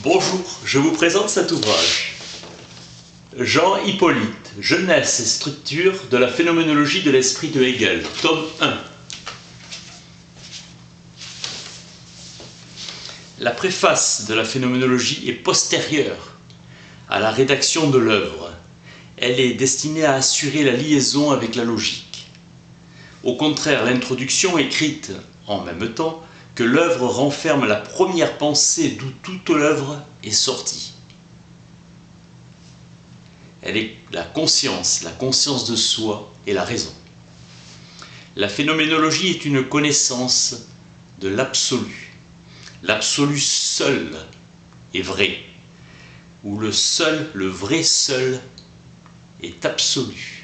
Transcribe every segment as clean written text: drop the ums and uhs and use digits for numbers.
Bonjour, je vous présente cet ouvrage. Jean Hippolyte, Jeunesse et structure de la phénoménologie de l'esprit de Hegel, tome 1. La préface de la phénoménologie est postérieure à la rédaction de l'œuvre. Elle est destinée à assurer la liaison avec la logique. Au contraire, l'introduction écrite en même temps que l'œuvre renferme la première pensée d'où toute l'œuvre est sortie. Elle est la conscience de soi et la raison. La phénoménologie est une connaissance de l'absolu. L'absolu seul est vrai, ou le vrai seul est absolu.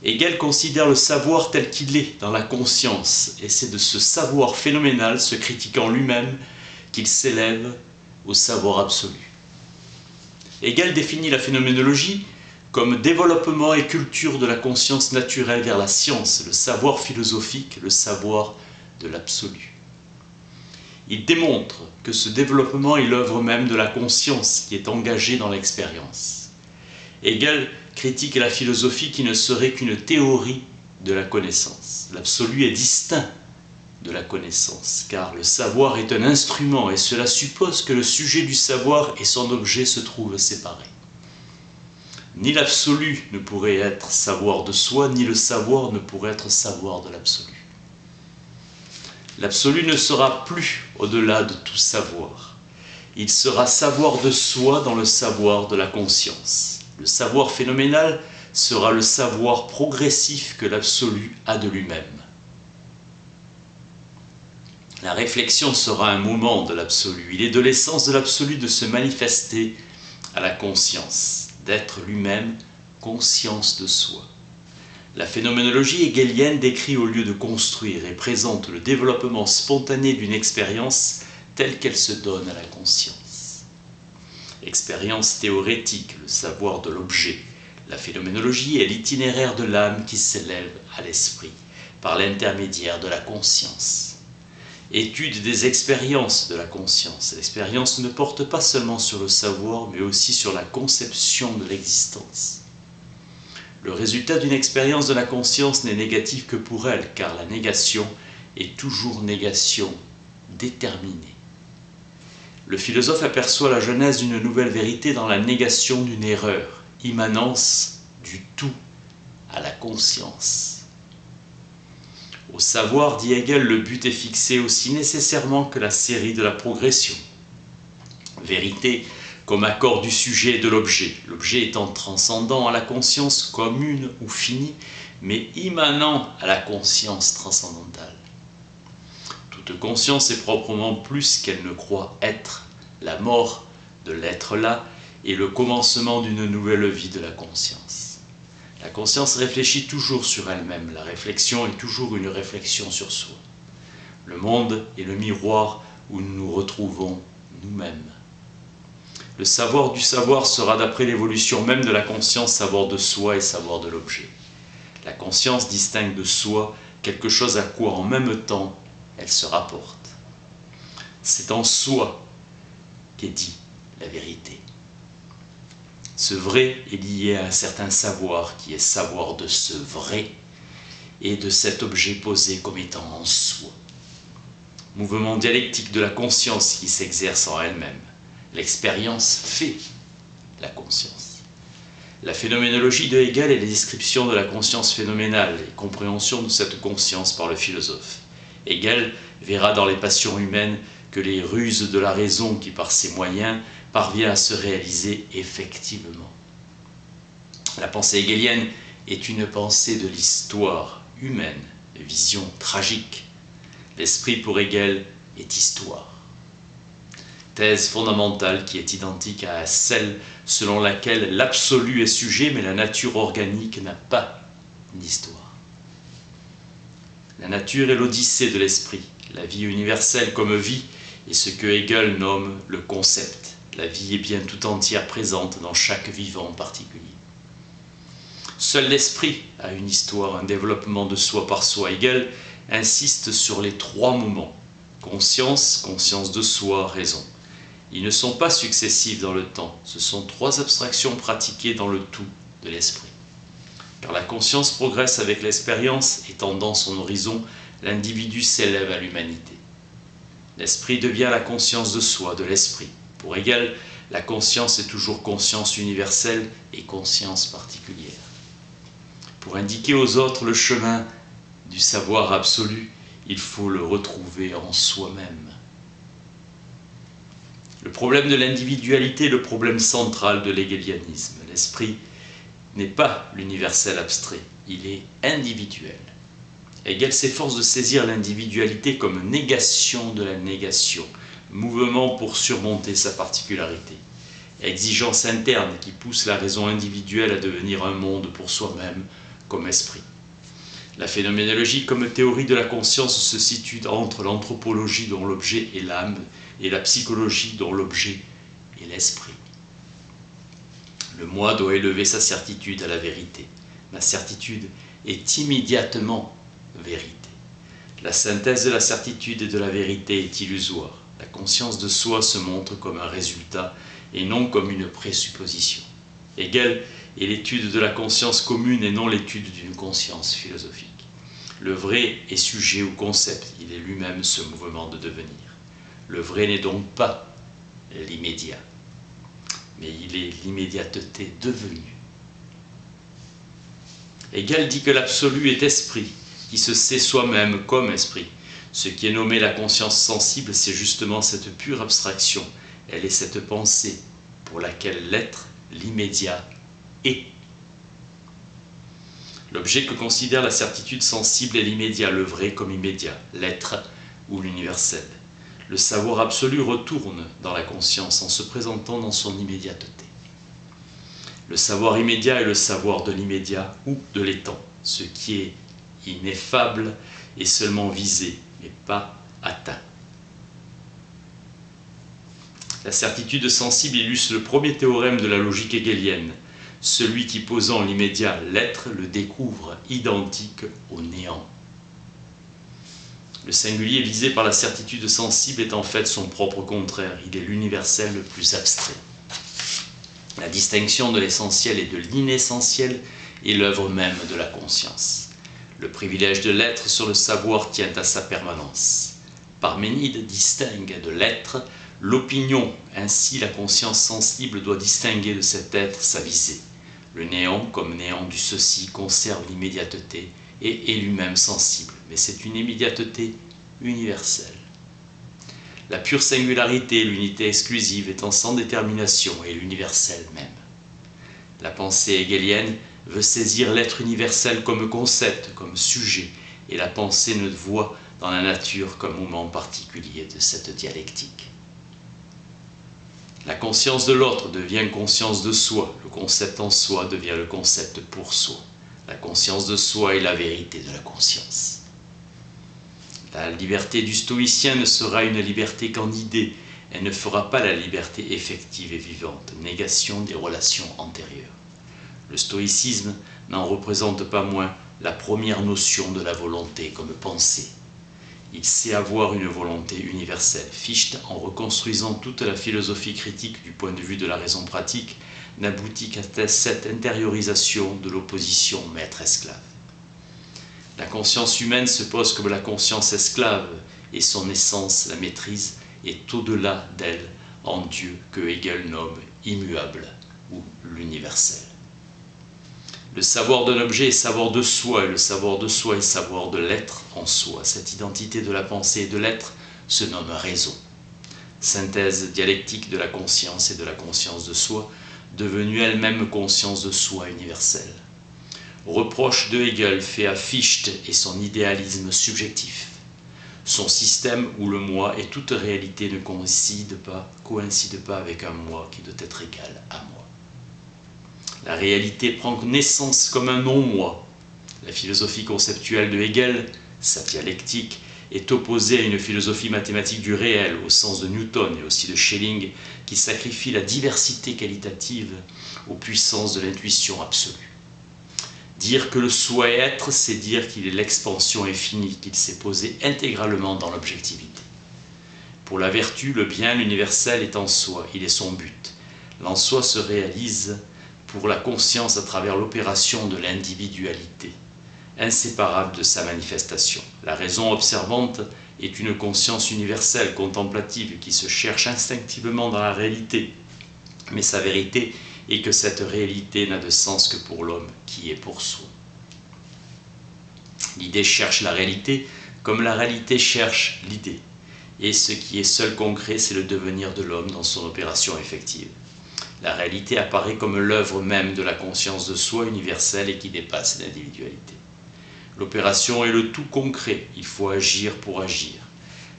Hegel considère le savoir tel qu'il est dans la conscience, et c'est de ce savoir phénoménal, se critiquant lui-même, qu'il s'élève au savoir absolu. Hegel définit la phénoménologie comme développement et culture de la conscience naturelle vers la science, le savoir philosophique, le savoir de l'absolu. Il démontre que ce développement est l'œuvre même de la conscience qui est engagée dans l'expérience. Hegel critique la philosophie qui ne serait qu'une théorie de la connaissance. L'absolu est distinct de la connaissance, car le savoir est un instrument et cela suppose que le sujet du savoir et son objet se trouvent séparés. Ni l'absolu ne pourrait être savoir de soi, ni le savoir ne pourrait être savoir de l'absolu. L'absolu ne sera plus au-delà de tout savoir. Il sera savoir de soi dans le savoir de la conscience. Le savoir phénoménal sera le savoir progressif que l'absolu a de lui-même. La réflexion sera un moment de l'absolu. Il est de l'essence de l'absolu de se manifester à la conscience, d'être lui-même conscience de soi. La phénoménologie hegelienne décrit au lieu de construire et présente le développement spontané d'une expérience telle qu'elle se donne à la conscience. Expérience théorétique, le savoir de l'objet. La phénoménologie est l'itinéraire de l'âme qui s'élève à l'esprit par l'intermédiaire de la conscience. Étude des expériences de la conscience. L'expérience ne porte pas seulement sur le savoir, mais aussi sur la conception de l'existence. Le résultat d'une expérience de la conscience n'est négatif que pour elle, car la négation est toujours négation déterminée. Le philosophe aperçoit la genèse d'une nouvelle vérité dans la négation d'une erreur, immanence du tout à la conscience. Au savoir, dit Hegel, le but est fixé aussi nécessairement que la série de la progression. Vérité comme accord du sujet et de l'objet, l'objet étant transcendant à la conscience commune ou finie, mais immanent à la conscience transcendantale. Toute conscience est proprement plus qu'elle ne croit être. La mort de l'être là est le commencement d'une nouvelle vie de la conscience. La conscience réfléchit toujours sur elle-même. La réflexion est toujours une réflexion sur soi. Le monde est le miroir où nous nous retrouvons nous-mêmes. Le savoir du savoir sera, d'après l'évolution même de la conscience, savoir de soi et savoir de l'objet. La conscience distingue de soi quelque chose à quoi en même temps elle se rapporte. C'est en soi qu'est dit la vérité. Ce vrai est lié à un certain savoir qui est savoir de ce vrai et de cet objet posé comme étant en soi. Mouvement dialectique de la conscience qui s'exerce en elle-même. L'expérience fait la conscience. La phénoménologie de Hegel est la description de la conscience phénoménale et compréhension de cette conscience par le philosophe. Hegel verra dans les passions humaines que les ruses de la raison qui, par ses moyens, parvient à se réaliser effectivement. La pensée hegelienne est une pensée de l'histoire humaine, vision tragique. L'esprit pour Hegel est histoire. Thèse fondamentale qui est identique à celle selon laquelle l'absolu est sujet, mais la nature organique n'a pas d'histoire. La nature est l'odyssée de l'esprit. La vie universelle comme vie est ce que Hegel nomme le concept. La vie est bien tout entière présente dans chaque vivant particulier. Seul l'esprit a une histoire, un développement de soi par soi. Hegel insiste sur les trois moments. Conscience, conscience de soi, raison. Ils ne sont pas successifs dans le temps, ce sont trois abstractions pratiquées dans le tout de l'esprit. Car la conscience progresse avec l'expérience, étendant son horizon, l'individu s'élève à l'humanité. L'esprit devient la conscience de soi, de l'esprit. Pour Hegel, la conscience est toujours conscience universelle et conscience particulière. Pour indiquer aux autres le chemin du savoir absolu, il faut le retrouver en soi-même. Le problème de l'individualité est le problème central de l'hegelianisme. L'esprit n'est pas l'universel abstrait, il est individuel. Hegel s'efforce de saisir l'individualité comme négation de la négation, mouvement pour surmonter sa particularité, exigence interne qui pousse la raison individuelle à devenir un monde pour soi-même comme esprit. La phénoménologie comme théorie de la conscience se situe entre l'anthropologie dont l'objet est l'âme et la psychologie dont l'objet est l'esprit. Le moi doit élever sa certitude à la vérité. Ma certitude est immédiatement vérité. La synthèse de la certitude et de la vérité est illusoire. La conscience de soi se montre comme un résultat et non comme une présupposition. Hegel est l'étude de la conscience commune et non l'étude d'une conscience philosophique. Le vrai est sujet ou concept, il est lui-même ce mouvement de devenir. Le vrai n'est donc pas l'immédiat, mais il est l'immédiateté devenue. Hegel dit que l'absolu est esprit, qui se sait soi-même comme esprit. Ce qui est nommé la conscience sensible, c'est justement cette pure abstraction. Elle est cette pensée pour laquelle l'être, l'immédiat, est. L'objet que considère la certitude sensible est l'immédiat, le vrai comme immédiat, l'être ou l'universel. Le savoir absolu retourne dans la conscience en se présentant dans son immédiateté. Le savoir immédiat est le savoir de l'immédiat ou de l'étant. Ce qui est ineffable est seulement visé, mais pas atteint. La certitude sensible illustre le premier théorème de la logique hegelienne. Celui qui posant l'immédiat, l'être, le découvre identique au néant. Le singulier visé par la certitude sensible est en fait son propre contraire. Il est l'universel le plus abstrait. La distinction de l'essentiel et de l'inessentiel est l'œuvre même de la conscience. Le privilège de l'être sur le savoir tient à sa permanence. Parménide distingue de l'être l'opinion. Ainsi, la conscience sensible doit distinguer de cet être sa visée. Le néant, comme néant du ceci, conserve l'immédiateté et est lui-même sensible, mais c'est une immédiateté universelle. La pure singularité, l'unité exclusive, étant sans détermination et l'universel même. La pensée hegelienne veut saisir l'être universel comme concept, comme sujet, et la pensée ne voit dans la nature qu'un moment particulier de cette dialectique. La conscience de l'autre devient conscience de soi, le concept en soi devient le concept pour soi. La conscience de soi est la vérité de la conscience. La liberté du stoïcien ne sera une liberté qu'en idée, elle ne fera pas la liberté effective et vivante, négation des relations antérieures. Le stoïcisme n'en représente pas moins la première notion de la volonté comme pensée. Il sait avoir une volonté universelle. Fichte, en reconstruisant toute la philosophie critique du point de vue de la raison pratique, n'aboutit qu'à cette intériorisation de l'opposition maître-esclave. La conscience humaine se pose comme la conscience esclave, et son essence, la maîtrise, est au-delà d'elle, en Dieu que Hegel nomme immuable ou l'universel. Le savoir d'un objet est savoir de soi, et le savoir de soi est savoir de l'être en soi. Cette identité de la pensée et de l'être se nomme raison. Synthèse dialectique de la conscience et de la conscience de soi, devenue elle-même conscience de soi universelle. Reproche de Hegel fait à Fichte et son idéalisme subjectif. Son système où le moi et toute réalité ne coïncident pas avec un moi qui doit être égal à moi. La réalité prend naissance comme un non-moi. La philosophie conceptuelle de Hegel, sa dialectique, est opposée à une philosophie mathématique du réel, au sens de Newton et aussi de Schelling, qui sacrifie la diversité qualitative aux puissances de l'intuition absolue. Dire que le soi est être, c'est dire qu'il est l'expansion infinie, qu'il s'est posé intégralement dans l'objectivité. Pour la vertu, le bien, l'universel est en soi, il est son but. L'en soi se réalise pour la conscience à travers l'opération de l'individualité, inséparable de sa manifestation. La raison observante est une conscience universelle, contemplative, qui se cherche instinctivement dans la réalité. Mais sa vérité est que cette réalité n'a de sens que pour l'homme qui est pour soi. L'idée cherche la réalité comme la réalité cherche l'idée. Et ce qui est seul concret, c'est le devenir de l'homme dans son opération effective. La réalité apparaît comme l'œuvre même de la conscience de soi universelle et qui dépasse l'individualité. L'opération est le tout concret, il faut agir pour agir.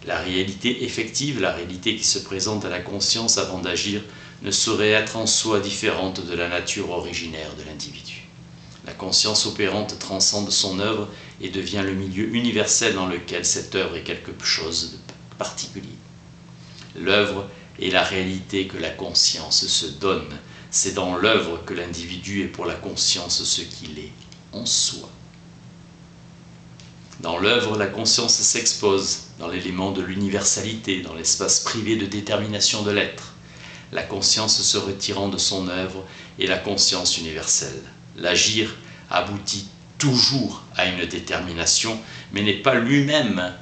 La réalité effective, la réalité qui se présente à la conscience avant d'agir, ne saurait être en soi différente de la nature originaire de l'individu. La conscience opérante transcende son œuvre et devient le milieu universel dans lequel cette œuvre est quelque chose de particulier. L'œuvre est la réalité que la conscience se donne. C'est dans l'œuvre que l'individu est pour la conscience ce qu'il est en soi. Dans l'œuvre, la conscience s'expose dans l'élément de l'universalité, dans l'espace privé de détermination de l'être. La conscience se retirant de son œuvre est la conscience universelle. L'agir aboutit toujours à une détermination, mais n'est pas lui-même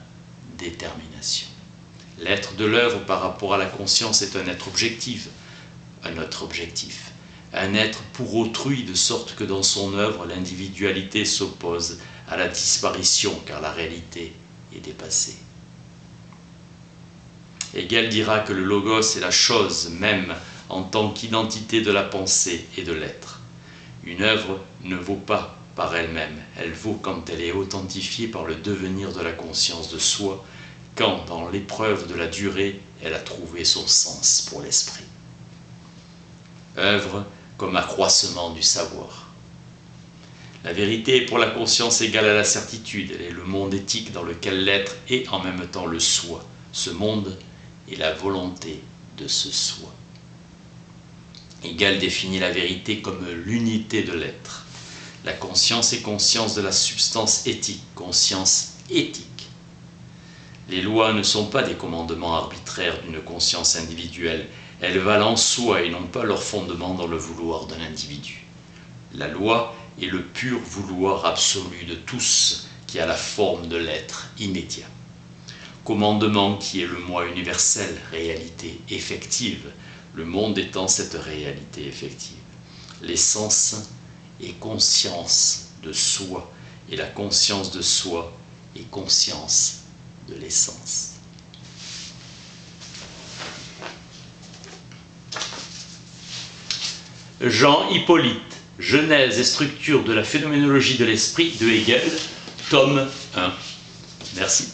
détermination. L'être de l'œuvre par rapport à la conscience est un être objectif, un autre objectif, un être pour autrui, de sorte que dans son œuvre, l'individualité s'oppose à la disparition, car la réalité est dépassée. Hegel dira que le logos est la chose même en tant qu'identité de la pensée et de l'être. Une œuvre ne vaut pas par elle-même, elle vaut quand elle est authentifiée par le devenir de la conscience de soi, quand, dans l'épreuve de la durée, elle a trouvé son sens pour l'esprit. Œuvre comme accroissement du savoir. La vérité est pour la conscience égale à la certitude, elle est le monde éthique dans lequel l'être est en même temps le soi. Ce monde est la volonté de ce soi. Hegel définit la vérité comme l'unité de l'être. La conscience est conscience de la substance éthique, conscience éthique. Les lois ne sont pas des commandements arbitraires d'une conscience individuelle, elles valent en soi et n'ont pas leur fondement dans le vouloir d'un individu. La loi est le pur vouloir absolu de tous qui a la forme de l'être immédiat. Commandement qui est le moi universel, réalité effective, le monde étant cette réalité effective. L'essence est conscience de soi, et la conscience de soi est conscience de l'essence. Jean Hippolyte, Genèse et structure de la phénoménologie de l'esprit de Hegel, tome 1. Merci.